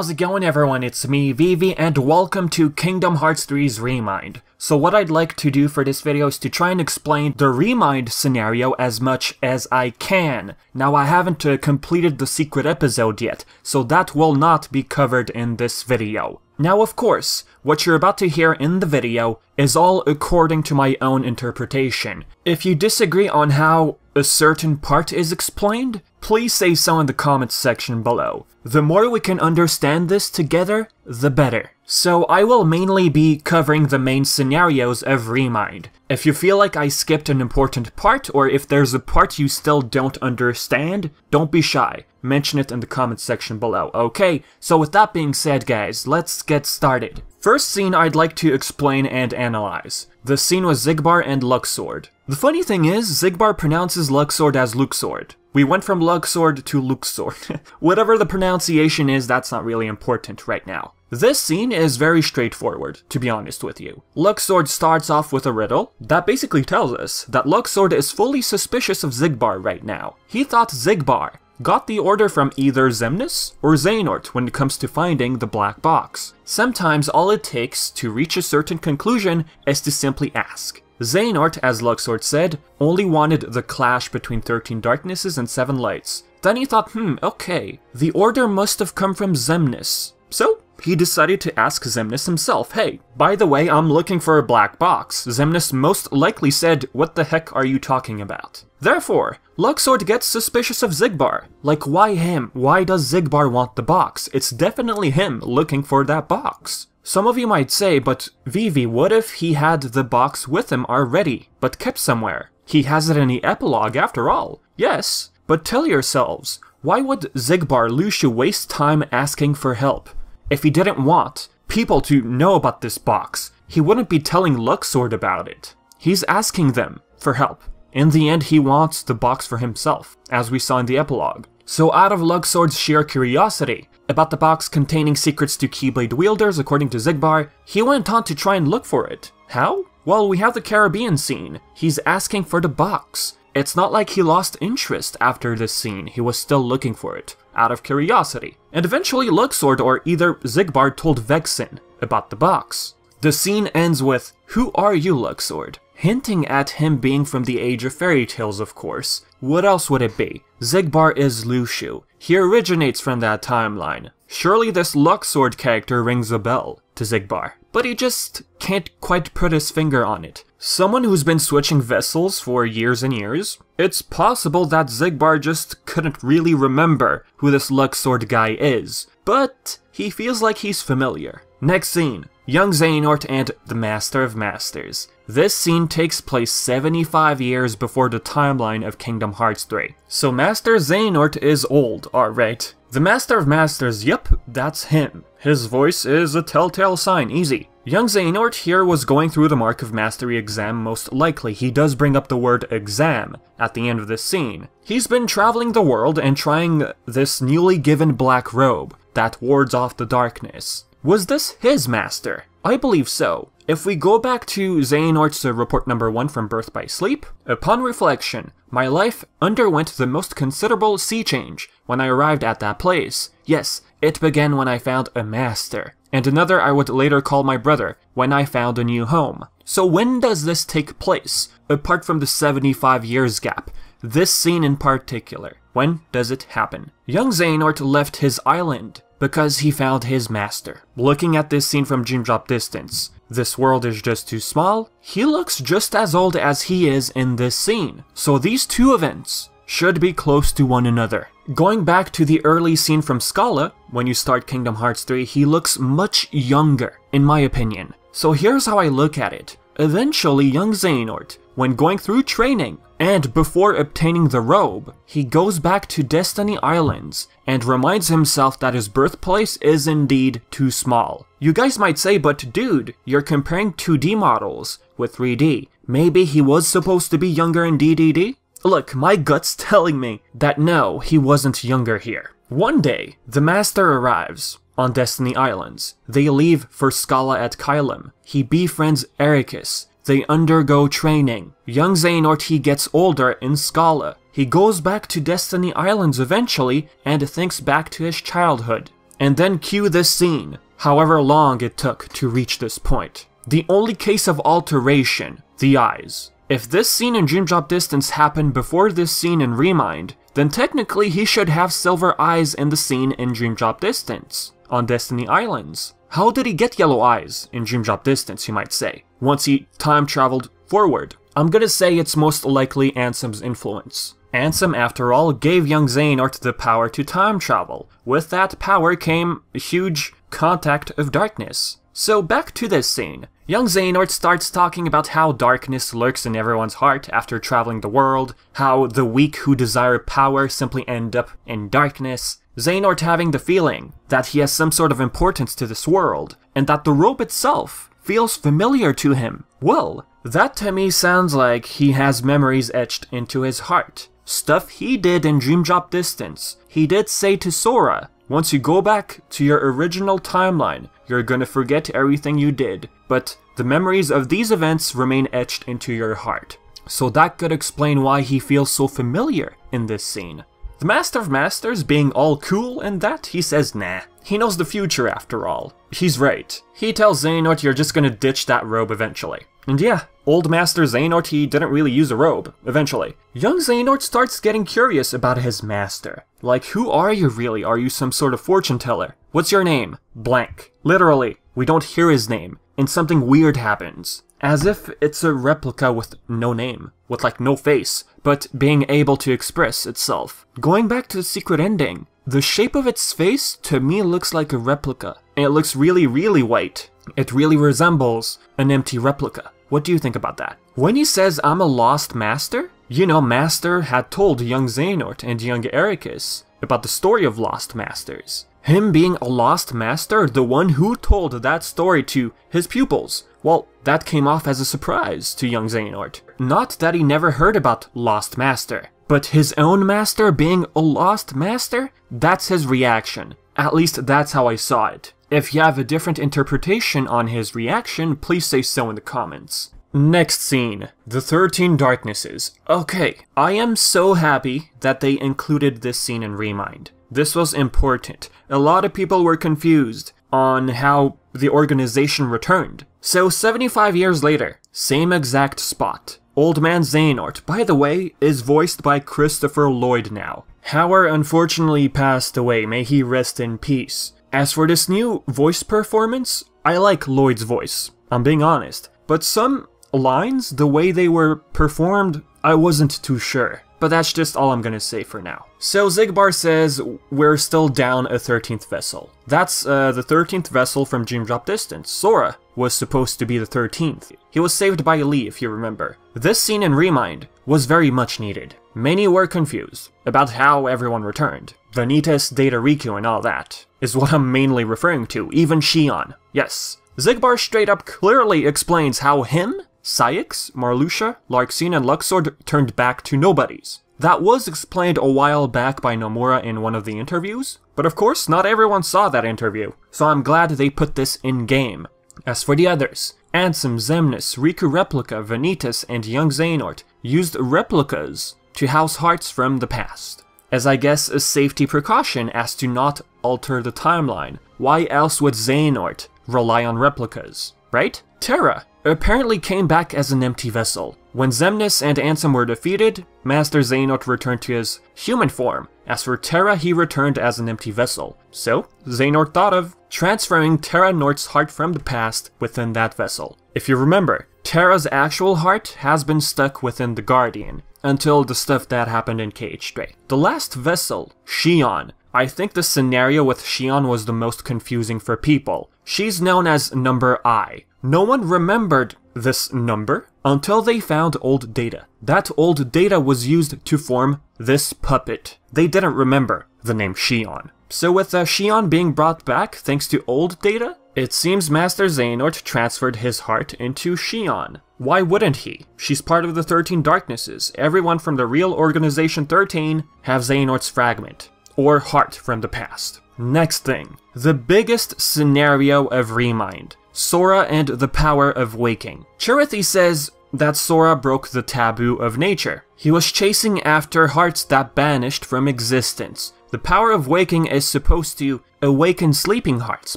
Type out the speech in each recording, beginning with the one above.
how's it going everyone? It's me, Vivi, and welcome to Kingdom Hearts 3's ReMIND. So what I'd like to do for this video is to try and explain the ReMIND scenario as much as I can. Now I haven't completed the secret episode yet, so that will not be covered in this video. Now of course, what you're about to hear in the video is all according to my own interpretation. If you disagree on how a certain part is explained, please say so in the comments section below. The more we can understand this together, the better. So I will mainly be covering the main scenarios of ReMIND. If you feel like I skipped an important part, or if there's a part you still don't understand, don't be shy. Mention it in the comments section below. Okay, so with that being said guys, let's get started. First scene I'd like to explain and analyze. The scene was Xigbar and Luxord. The funny thing is, Xigbar pronounces Luxord as Luxord. We went from Luxord to Luxord. Whatever the pronunciation is, that's not really important right now. This scene is very straightforward, to be honest with you. Luxord starts off with a riddle that basically tells us that Luxord is fully suspicious of Xigbar right now. He thought Xigbar got the order from either Xemnas or Xehanort when it comes to finding the black box. Sometimes all it takes to reach a certain conclusion is to simply ask. Xehanort, as Luxord said, only wanted the clash between 13 darknesses and 7 lights. Then he thought, okay, the order must have come from Xemnas. So he decided to ask Xemnas himself, hey, by the way, I'm looking for a black box. Xemnas most likely said, what the heck are you talking about? Therefore, Luxord gets suspicious of Xigbar. Like, why him? Why does Xigbar want the box? It's definitely him looking for that box. Some of you might say, but Vivi, what if he had the box with him already, but kept somewhere? He has it in the epilogue after all. Yes, but tell yourselves, why would Xigbar Lucio waste time asking for help? If he didn't want people to know about this box, he wouldn't be telling Luxord about it. He's asking them for help. In the end, he wants the box for himself, as we saw in the epilogue. So out of Luxord's sheer curiosity about the box containing secrets to Keyblade wielders according to Xigbar, he went on to try and look for it. How? Well, we have the Caribbean scene. He's asking for the box. It's not like he lost interest after this scene, he was still looking for it, out of curiosity. And eventually Luxord or either Xigbar told Vexen about the box. The scene ends with, "Who are you, Luxord?" hinting at him being from the Age of Fairy Tales, of course. What else would it be? Xigbar is Lucio. He originates from that timeline. Surely this Luxord character rings a bell to Xigbar, but he just can't quite put his finger on it. Someone who's been switching vessels for years and years, it's possible that Xigbar just couldn't really remember who this Luxord guy is, but he feels like he's familiar. Next scene, young Xehanort and the Master of Masters. This scene takes place 75 years before the timeline of Kingdom Hearts 3. So Master Xehanort is old, alright. The Master of Masters, yep, that's him. His voice is a telltale sign, easy. Young Xehanort here was going through the Mark of Mastery exam most likely. He does bring up the word exam at the end of this scene. He's been traveling the world and trying this newly given black robe that wards off the darkness. Was this his master? I believe so. If we go back to Xehanort's report number 1 from Birth by Sleep, upon reflection, my life underwent the most considerable sea change when I arrived at that place. Yes, it began when I found a master, and another I would later call my brother when I found a new home. So when does this take place? Apart from the 75 years gap, this scene in particular, when does it happen? Young Xehanort left his island because he found his master. Looking at this scene from Dream Drop distance, this world is just too small. He looks just as old as he is in this scene. So these two events should be close to one another. Going back to the early scene from Scala, when you start Kingdom Hearts 3, he looks much younger, in my opinion. So here's how I look at it. Eventually, young Xehanort, when going through training, and before obtaining the robe, he goes back to Destiny Islands and reminds himself that his birthplace is indeed too small. You guys might say, but dude, you're comparing 2D models with 3D. Maybe he was supposed to be younger in DDD? Look, my gut's telling me that no, he wasn't younger here. One day, the Master arrives on Destiny Islands. They leave for Scala at Kylam. He befriends Ericus. They undergo training. Young Xehanort, he gets older in Scala. He goes back to Destiny Islands eventually and thinks back to his childhood. and then cue this scene, however long it took to reach this point. The only case of alteration, the eyes. If this scene in Dream Drop Distance happened before this scene in ReMIND, then technically he should have silver eyes in the scene in Dream Drop Distance, on Destiny Islands. How did he get yellow eyes in Dream Drop Distance, you might say, once he time traveled forward? I'm gonna say it's most likely Ansem's influence. Ansem, after all, gave young Xehanort the power to time travel. With that power came a huge contact of darkness. So back to this scene. Young Xehanort starts talking about how darkness lurks in everyone's heart after traveling the world, how the weak who desire power simply end up in darkness, Xehanort having the feeling that he has some sort of importance to this world, and that the robe itself feels familiar to him. Well, that to me sounds like he has memories etched into his heart. Stuff he did in Dream Drop Distance. He did say to Sora, once you go back to your original timeline, you're gonna forget everything you did, but the memories of these events remain etched into your heart. So that could explain why he feels so familiar in this scene. The Master of Masters being all cool and that, he says nah. He knows the future after all. He's right. He tells Xehanort you're just gonna ditch that robe eventually. And yeah, old Master Xehanort, he didn't really use a robe, eventually. Young Xehanort starts getting curious about his master. Like, who are you really? Are you some sort of fortune teller? What's your name? Blank. Literally, we don't hear his name, and something weird happens. As if it's a replica with no name, with like no face, but being able to express itself. Going back to the secret ending, the shape of its face to me looks like a replica. And it looks really, really white. It really resembles an empty replica. What do you think about that? When he says, I'm a lost master, you know, Master had told young Xehanort and young Ericus about the story of lost masters. Him being a lost master, the one who told that story to his pupils, well, that came off as a surprise to young Xehanort. Not that he never heard about lost master, but his own master being a lost master, that's his reaction. At least that's how I saw it. If you have a different interpretation on his reaction, please say so in the comments. Next scene, the 13 Darknesses. Okay, I am so happy that they included this scene in ReMIND. This was important. A lot of people were confused on how the organization returned. So 75 years later, same exact spot. Old Man Xehanort, by the way, is voiced by Christopher Lloyd now. Howard unfortunately passed away, may he rest in peace. As for this new voice performance, I like Lloyd's voice, I'm being honest. But some lines, the way they were performed, I wasn't too sure. But that's just all I'm gonna say for now. So Xigbar says, we're still down a 13th vessel. That's the 13th vessel from Dream Drop Distance. Sora was supposed to be the 13th. He was saved by Lee, if you remember. This scene in ReMIND was very much needed. Many were confused about how everyone returned. Vanitas, Data Riku, and all that is what I'm mainly referring to, even Xion. Yes, Xigbar straight up clearly explains how him, Syx, Marluxia, Larxene, and Luxord turned back to nobodies. That was explained a while back by Nomura in one of the interviews, but of course not everyone saw that interview, so I'm glad they put this in-game. As for the others, Ansem, Xemnas, Riku Replica, Vanitas, and young Xehanort used replicas to house hearts from the past. As I guess a safety precaution as to not alter the timeline. Why else would Xehanort rely on replicas, right? Terra apparently came back as an empty vessel. When Xemnas and Ansem were defeated, Master Xehanort returned to his human form. As for Terra, he returned as an empty vessel. So, Xehanort thought of transferring Terra Nort's heart from the past within that vessel. If you remember, Terra's actual heart has been stuck within the Guardian, until the stuff that happened in KH3. The last vessel, Xion. I think the scenario with Xion was the most confusing for people. She's known as number I. No one remembered this number until they found old data. That old data was used to form this puppet. They didn't remember the name Xion. So with Xion being brought back thanks to old data, it seems Master Xehanort transferred his heart into Xion. Why wouldn't he? She's part of the 13 Darknesses. Everyone from the real Organization 13 have Xehanort's fragment, or heart from the past. Next thing, the biggest scenario of ReMIND. Sora and the power of waking. Chirithy says that Sora broke the taboo of nature. He was chasing after hearts that banished from existence. The power of waking is supposed to awaken sleeping hearts,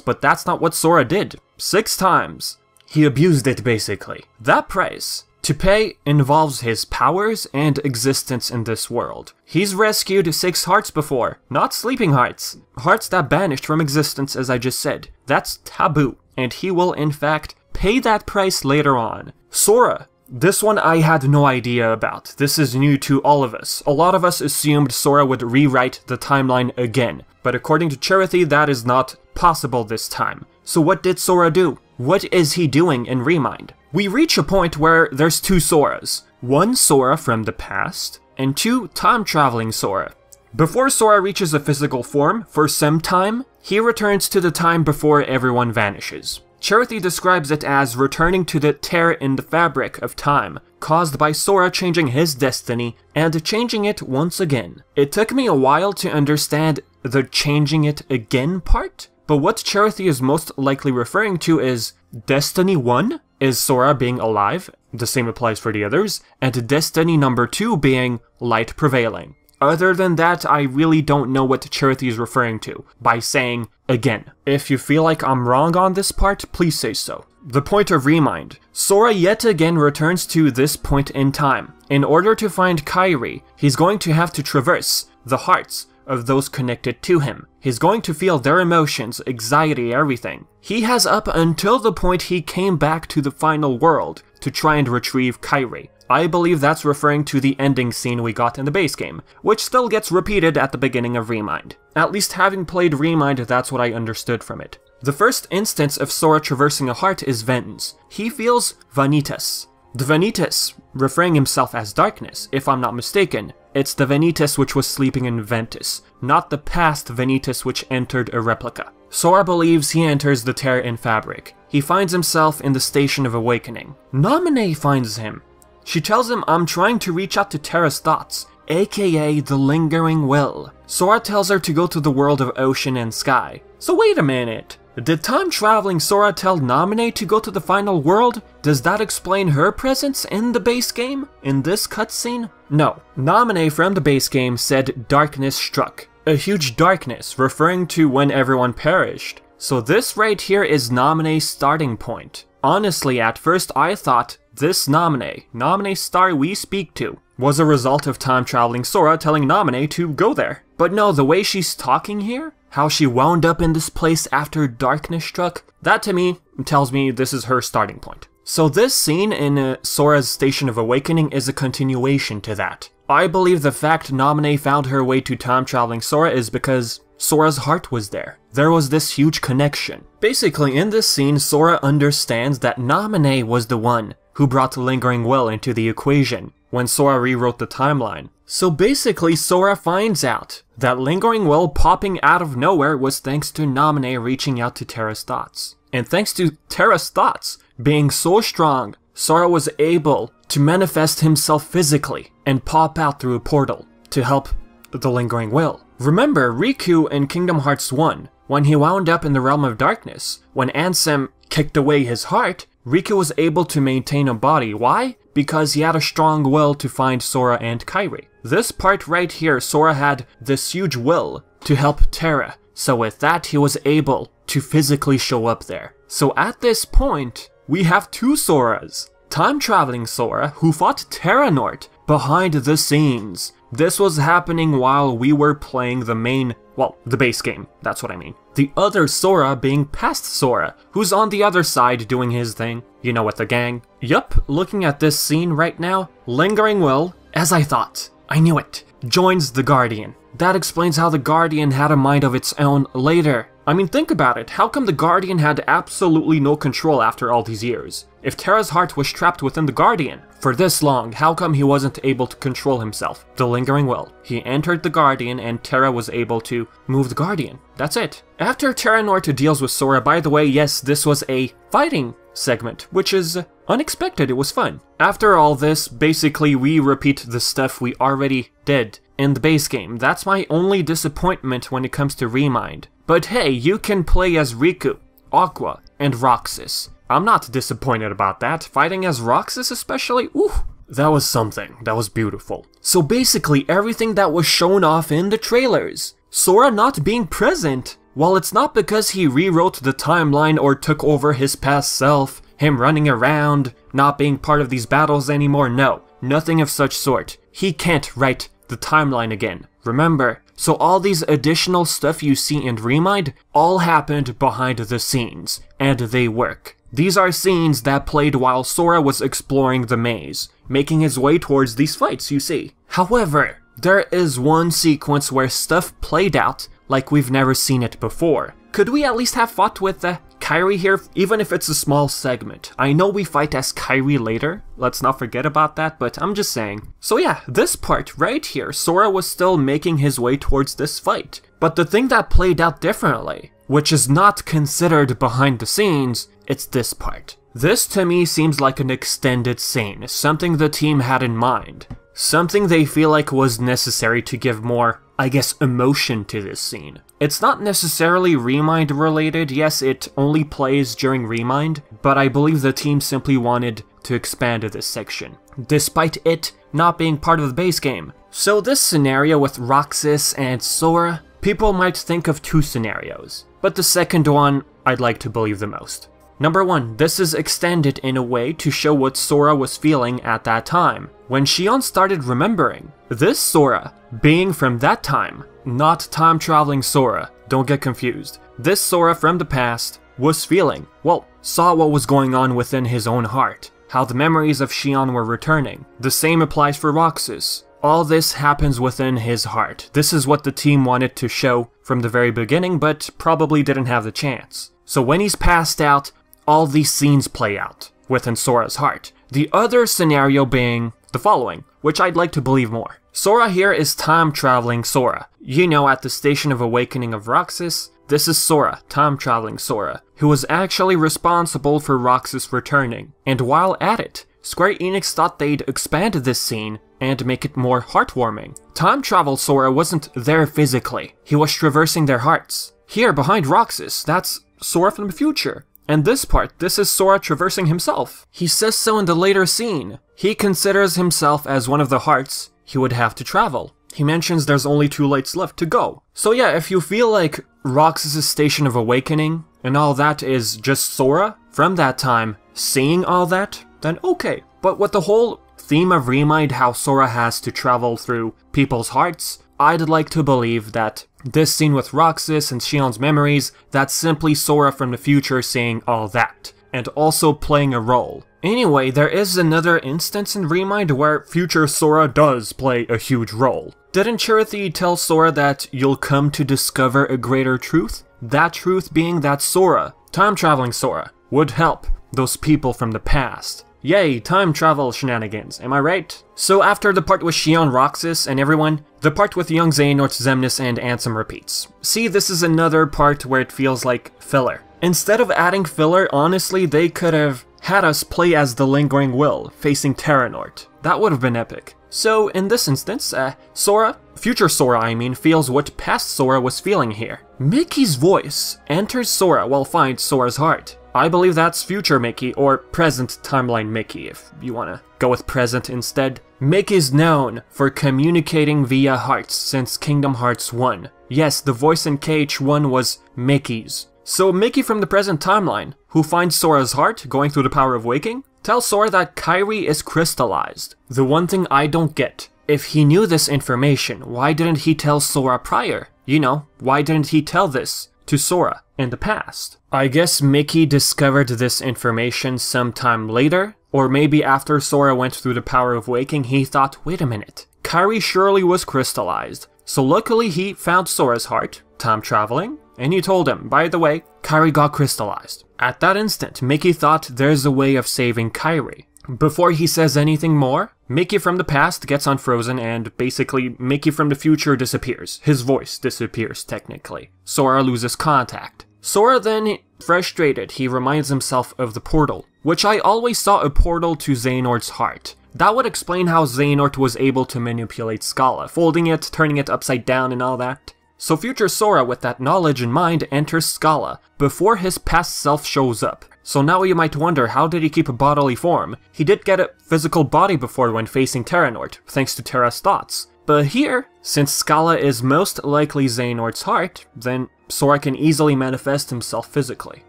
but that's not what Sora did. 6 times. He abused it, basically. That price to pay involves his powers and existence in this world. He's rescued 6 hearts before, not sleeping hearts. Hearts that banished from existence, as I just said. That's taboo, and he will in fact pay that price later on. Sora. This one I had no idea about. This is new to all of us. A lot of us assumed Sora would rewrite the timeline again, but according to Charity, that is not possible this time. So what did Sora do? What is he doing in ReMIND? We reach a point where there's 2 Soras. 1 Sora from the past, and 2 time-traveling Sora. Before Sora reaches a physical form, for some time, he returns to the time before everyone vanishes. Charity describes it as returning to the tear in the fabric of time, caused by Sora changing his destiny and changing it once again. It took me a while to understand the changing it again part, but what Charity is most likely referring to is Destiny 1 is Sora being alive, the same applies for the others, and Destiny number 2 being light prevailing. Other than that, I really don't know what Charity is referring to by saying again. If you feel like I'm wrong on this part, please say so. The point of ReMIND. Sora yet again returns to this point in time. In order to find Kairi, he's going to have to traverse the hearts of those connected to him. He's going to feel their emotions, anxiety, everything. He has up until the point he came back to the final world to try and retrieve Kairi. I believe that's referring to the ending scene we got in the base game, which still gets repeated at the beginning of ReMIND. At least having played ReMIND, that's what I understood from it. The first instance of Sora traversing a heart is Ven's. He feels Vanitas. The Vanitas, referring himself as darkness, if I'm not mistaken. It's the Vanitas which was sleeping in Ventus, not the past Vanitas which entered a replica. Sora believes he enters the tear in fabric. He finds himself in the Station of Awakening. Naminé finds him. She tells him, I'm trying to reach out to Terra's thoughts, aka the Lingering Will. Sora tells her to go to the world of ocean and sky. So wait a minute. Did time-traveling Sora tell Naminé to go to the final world? Does that explain her presence in the base game? In this cutscene? No. Naminé from the base game said darkness struck. A huge darkness, referring to when everyone perished. So this right here is Naminé's starting point. Honestly, at first I thought this Naminé's star we speak to, was a result of time-traveling Sora telling Naminé to go there. But no, the way she's talking here, how she wound up in this place after darkness struck, that to me tells me this is her starting point. So this scene in Sora's Station of Awakening is a continuation to that. I believe the fact Naminé found her way to time-traveling Sora is because Sora's heart was there. There was this huge connection. Basically, in this scene, Sora understands that Naminé was the one who brought the Lingering Will into the equation when Sora rewrote the timeline. So basically, Sora finds out that Lingering Will popping out of nowhere was thanks to Naminé reaching out to Terra's thoughts. And thanks to Terra's thoughts being so strong, Sora was able to manifest himself physically and pop out through a portal to help the Lingering Will. Remember Riku in Kingdom Hearts 1, when he wound up in the Realm of Darkness, when Ansem kicked away his heart, Riku was able to maintain a body. Why? Because he had a strong will to find Sora and Kairi. This part right here, Sora had this huge will to help Terra, so with that he was able to physically show up there. So at this point, we have 2 Soras. Time-traveling Sora, who fought Terranort behind the scenes. This was happening while we were playing the main, well, the base game, that's what I mean. The other Sora being past Sora, who's on the other side doing his thing, you know, with the gang. Yup, looking at this scene right now, Lingering Will, as I thought, I knew it, joins the Guardian. That explains how the Guardian had a mind of its own later. I mean, think about it, how come the Guardian had absolutely no control after all these years? If Terra's heart was trapped within the Guardian for this long, how come he wasn't able to control himself? The Lingering Will. He entered the Guardian and Terra was able to move the Guardian. That's it. After Terranort deals with Sora, by the way, yes, this was a fighting segment, which is unexpected, it was fun. After all this, basically we repeat the stuff we already did in the base game. That's my only disappointment when it comes to ReMIND. But hey, you can play as Riku, Aqua, and Roxas. I'm not disappointed about that. Fighting as Roxas especially, ooh, that was something. That was beautiful. So basically everything that was shown off in the trailers Sora not being present? Well, it's not because he rewrote the timeline or took over his past self, him running around, not being part of these battles anymore, no. Nothing of such sort. He can't write the timeline again, remember? So all these additional stuff you see in ReMIND all happened behind the scenes, and they work. These are scenes that played while Sora was exploring the maze, making his way towards these fights you see. However, there is one sequence where stuff played out like we've never seen it before. Could we at least have fought with Kairi here, even if it's a small segment? I know we fight as Kairi later, let's not forget about that, but I'm just saying. So yeah, this part right here, Sora was still making his way towards this fight. But the thing that played out differently, which is not considered behind the scenes, it's this part. This to me seems like an extended scene, something the team had in mind. Something they feel like was necessary to give more, I guess, emotion to this scene. It's not necessarily ReMIND related, yes it only plays during ReMIND, but I believe the team simply wanted to expand this section, despite it not being part of the base game. So this scenario with Roxas and Sora, people might think of two scenarios, but the second one I'd like to believe the most. Number 1, this is extended in a way to show what Sora was feeling at that time, when Xion started remembering. This Sora, being from that time, not time-traveling Sora, don't get confused. This Sora from the past was feeling, well, saw what was going on within his own heart, how the memories of Xion were returning. The same applies for Roxas. All this happens within his heart. This is what the team wanted to show from the very beginning, but probably didn't have the chance. So when he's passed out, all these scenes play out within Sora's heart. The other scenario being the following, which I'd like to believe more. Sora here is time-traveling Sora. You know, at the Station of Awakening of Roxas, this is Sora, time-traveling Sora, who was actually responsible for Roxas returning. And while at it, Square Enix thought they'd expand this scene and make it more heartwarming. Time-travel Sora wasn't there physically, he was traversing their hearts. Here, behind Roxas, that's Sora from the future. And this part, this is Sora traversing himself. He says so in the later scene. He considers himself as one of the hearts he would have to travel. He mentions there's only 2 lights left to go. So yeah, if you feel like Roxas' Station of Awakening and all that is just Sora from that time seeing all that, then okay. But with the whole theme of ReMIND, how Sora has to travel through people's hearts, I'd like to believe that this scene with Roxas and Xion's memories, that's simply Sora from the future saying all that, and also playing a role. Anyway, there is another instance in ReMIND where future Sora does play a huge role. Didn't Chirithy tell Sora that you'll come to discover a greater truth? That truth being that Sora, time-traveling Sora, would help those people from the past. Yay, time travel shenanigans, am I right? So after the part with Xion, Roxas, and everyone, the part with young Xehanort, Xemnas, and Ansem repeats. See, this is another part where it feels like filler. Instead of adding filler, honestly, they could have had us play as the Lingering Will, facing Terranort. That would have been epic. So in this instance, Sora, future Sora I mean, feels what past Sora was feeling here. Mickey's voice enters Sora while finds Sora's heart. I believe that's future Mickey, or present timeline Mickey, if you wanna go with present instead. Mickey's known for communicating via hearts since Kingdom Hearts 1. Yes, the voice in KH1 was Mickey's. So Mickey from the present timeline, who finds Sora's heart going through the power of waking, tells Sora that Kairi is crystallized. The one thing I don't get, if he knew this information, why didn't he tell Sora prior? You know, why didn't he tell this to Sora in the past? I guess Mickey discovered this information sometime later, or maybe after Sora went through the power of waking, he thought, wait a minute, Kairi surely was crystallized. So luckily he found Sora's heart, time traveling, and he told him, by the way, Kairi got crystallized. At that instant, Mickey thought there's a way of saving Kairi. Before he says anything more, Mickey from the past gets unfrozen and basically Mickey from the future disappears. His voice disappears, technically. Sora loses contact. Sora then, frustrated, he reminds himself of the portal, which I always saw a portal to Xehanort's heart. That would explain how Xehanort was able to manipulate Scala, folding it, turning it upside down and all that. So future Sora, with that knowledge in mind, enters Scala before his past self shows up. So now you might wonder, how did he keep a bodily form? He did get a physical body before when facing Terranort, thanks to Terra's thoughts. But here, since Scala is most likely Xehanort's heart, then Sora can easily manifest himself physically.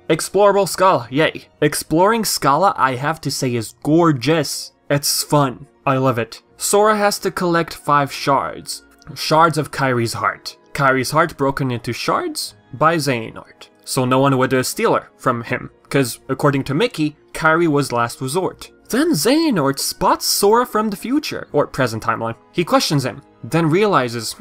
Explorable Scala, yay. Exploring Scala, I have to say, is gorgeous. It's fun. I love it. Sora has to collect 5 shards. Shards of Kairi's heart. Kairi's heart broken into shards by Xehanort. So no one would steal her from him, because according to Mickey, Kairi was last resort. Then Xehanort spots Sora from the future, or present timeline. He questions him, then realizes,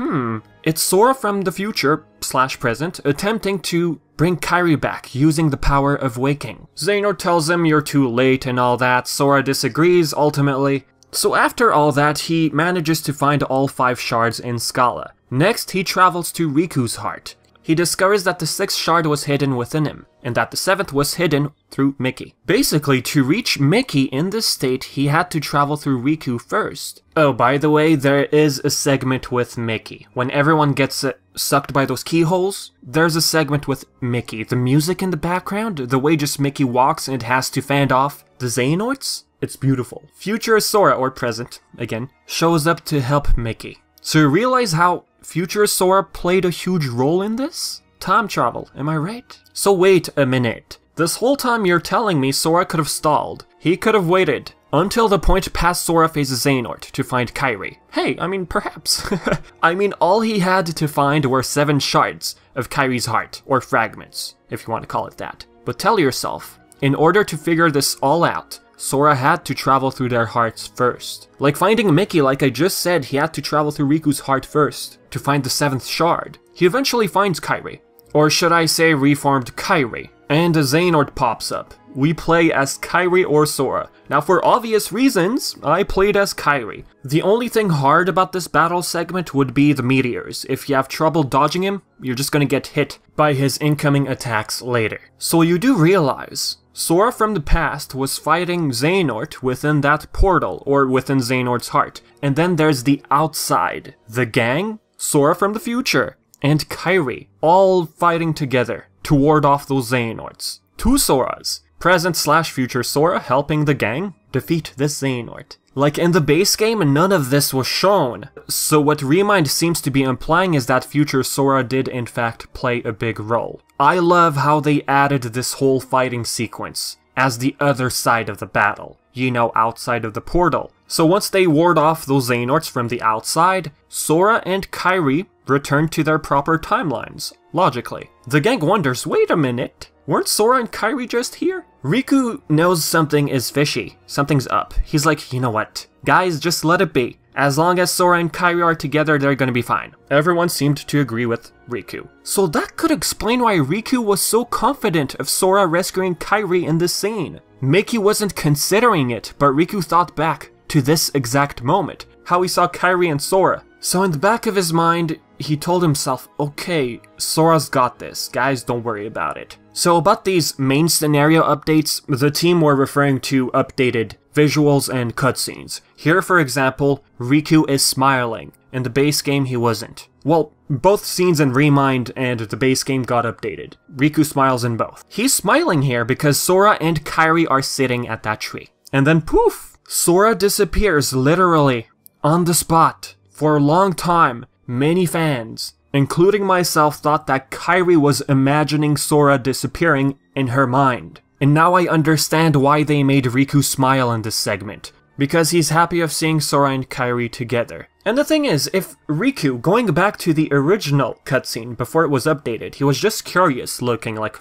it's Sora from the future / present attempting to bring Kairi back using the power of waking. Xehanort tells him you're too late and all that. Sora disagrees ultimately. So after all that, he manages to find all 5 shards in Scala. Next, he travels to Riku's heart. He discovers that the 6th shard was hidden within him, and that the 7th was hidden through Mickey. Basically, to reach Mickey in this state, he had to travel through Riku first. Oh, by the way, there is a segment with Mickey. When everyone gets sucked by those keyholes, there's a segment with Mickey. The music in the background, the way just Mickey walks and has to fend off the Xehanorts, it's beautiful. Future Sora, or present, again, shows up to help Mickey. So you realize how future Sora played a huge role in this? Time travel, am I right? So wait a minute. This whole time you're telling me Sora could have stalled. He could have waited until the point past Sora faces Xehanort to find Kairi. Hey, I mean, perhaps. I mean, all he had to find were 7 shards of Kairi's heart, or fragments, if you want to call it that. But tell yourself, in order to figure this all out, Sora had to travel through their hearts first. Like finding Mickey, like I just said, he had to travel through Riku's heart first to find the 7th shard. He eventually finds Kairi. Or should I say reformed Kairi. And a Xehanort pops up. We play as Kairi or Sora. Now for obvious reasons, I played as Kairi. The only thing hard about this battle segment would be the meteors. If you have trouble dodging him, you're just gonna get hit by his incoming attacks later. So you do realize, Sora from the past was fighting Xehanort within that portal, or within Xehanort's heart. And then there's the outside. The gang, Sora from the future, and Kairi, all fighting together to ward off those Xehanorts. 2 Soras, present / future Sora helping the gang defeat this Xehanort. Like in the base game, none of this was shown. So what ReMIND seems to be implying is that future Sora did in fact play a big role. I love how they added this whole fighting sequence as the other side of the battle. You know, outside of the portal. So once they ward off those Xehanorts from the outside, Sora and Kairi return to their proper timelines, logically. The gang wonders, wait a minute, weren't Sora and Kairi just here? Riku knows something is fishy, something's up. He's like, you know what, guys, just let it be. As long as Sora and Kairi are together, they're gonna be fine. Everyone seemed to agree with Riku. So that could explain why Riku was so confident of Sora rescuing Kairi in this scene. Mickey wasn't considering it, but Riku thought back to this exact moment, how he saw Kairi and Sora. So in the back of his mind, he told himself, okay, Sora's got this, guys, don't worry about it. So about these main scenario updates, the team were referring to updated visuals and cutscenes. Here, for example, Riku is smiling. In the base game, he wasn't. Well, both scenes in ReMIND and the base game got updated. Riku smiles in both. He's smiling here because Sora and Kairi are sitting at that tree. And then poof! Sora disappears, literally, on the spot. For a long time, many fans, including myself, thought that Kairi was imagining Sora disappearing in her mind. And now I understand why they made Riku smile in this segment. Because he's happy of seeing Sora and Kairi together. And the thing is, if Riku, going back to the original cutscene before it was updated, he was just curious, looking like,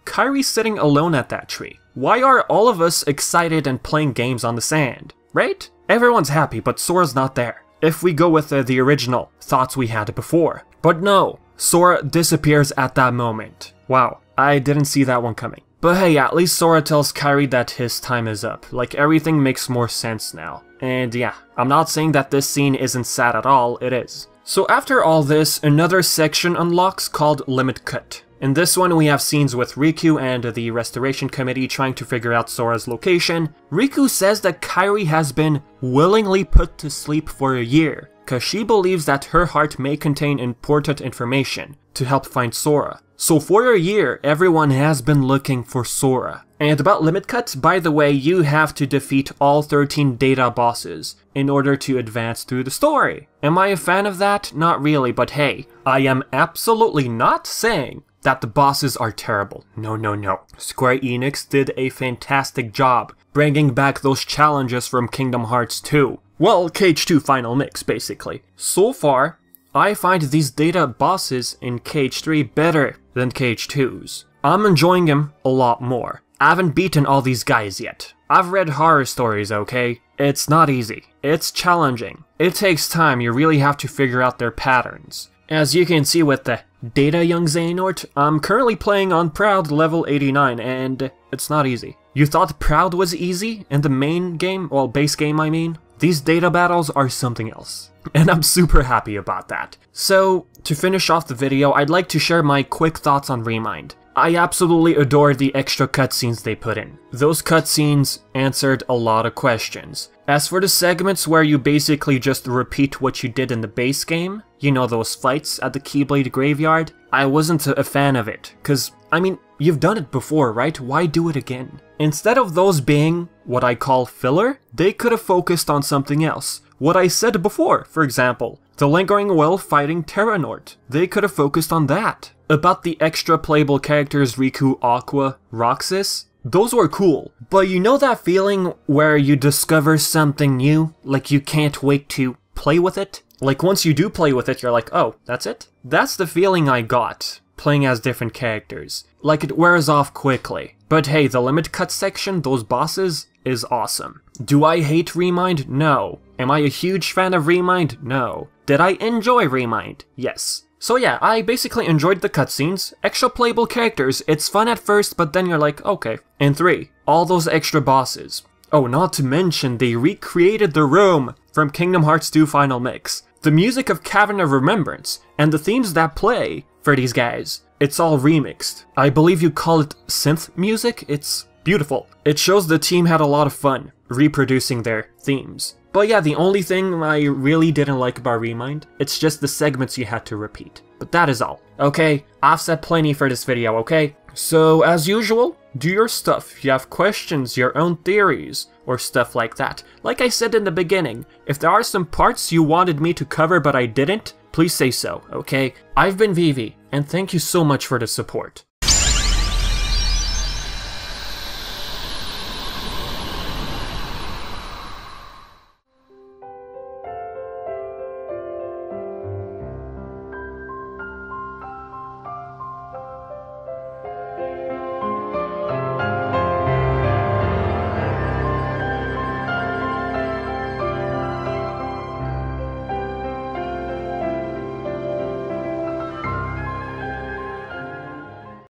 Kairi's sitting alone at that tree. Why are all of us excited and playing games on the sand? Right? Everyone's happy, but Sora's not there. If we go with the original thoughts we had before. But no, Sora disappears at that moment. Wow, I didn't see that one coming. But hey, at least Sora tells Kairi that his time is up. Like, everything makes more sense now. And yeah, I'm not saying that this scene isn't sad at all, it is. So after all this, another section unlocks called Limit Cut. In this one, we have scenes with Riku and the Restoration Committee trying to figure out Sora's location. Riku says that Kairi has been willingly put to sleep for a year, cause she believes that her heart may contain important information to help find Sora. So for a year, everyone has been looking for Sora. And about limit cuts, by the way, you have to defeat all 13 data bosses in order to advance through the story. Am I a fan of that? Not really, but hey, I am absolutely not saying that the bosses are terrible. No, no, no. Square Enix did a fantastic job bringing back those challenges from Kingdom Hearts 2. Well, KH2 Final Mix, basically. So far, I find these data bosses in KH3 better than KH2's. I'm enjoying them a lot more. I haven't beaten all these guys yet. I've read horror stories, okay? It's not easy. It's challenging. It takes time, you really have to figure out their patterns. As you can see with the Data Young Xehanort, I'm currently playing on Proud level 89, and it's not easy. You thought Proud was easy in the main game? Well, base game I mean? These data battles are something else. And I'm super happy about that. So, to finish off the video, I'd like to share my quick thoughts on ReMIND. I absolutely adore the extra cutscenes they put in. Those cutscenes answered a lot of questions. As for the segments where you basically just repeat what you did in the base game, you know, those fights at the Keyblade Graveyard, I wasn't a fan of it, cause, I mean, you've done it before, right? Why do it again? Instead of those being what I call filler, they could have focused on something else. What I said before, for example, the Lingering Will fighting Terranort. They could have focused on that. About the extra playable characters Riku, Aqua, Roxas, those were cool. But you know that feeling where you discover something new, like you can't wait to play with it? Like once you do play with it, you're like, oh, that's it? That's the feeling I got, playing as different characters. Like it wears off quickly. But hey, the limit cut section, those bosses, is awesome. Do I hate ReMIND? No. Am I a huge fan of ReMIND? No. Did I enjoy ReMIND? Yes. So yeah, I basically enjoyed the cutscenes, extra playable characters, it's fun at first, but then you're like, okay. And 3, all those extra bosses. Oh, not to mention, they recreated the room from Kingdom Hearts 2 Final Mix. The music of Cavern of Remembrance, and the themes that play for these guys, it's all remixed. I believe you call it synth music? It's beautiful. It shows the team had a lot of fun reproducing their themes. But yeah, the only thing I really didn't like about ReMIND, it's just the segments you had to repeat. But that is all. Okay, I've said plenty for this video, okay? So, as usual, do your stuff. If you have questions, your own theories, or stuff like that. Like I said in the beginning, if there are some parts you wanted me to cover but I didn't, please say so, okay? I've been Vivi, and thank you so much for the support.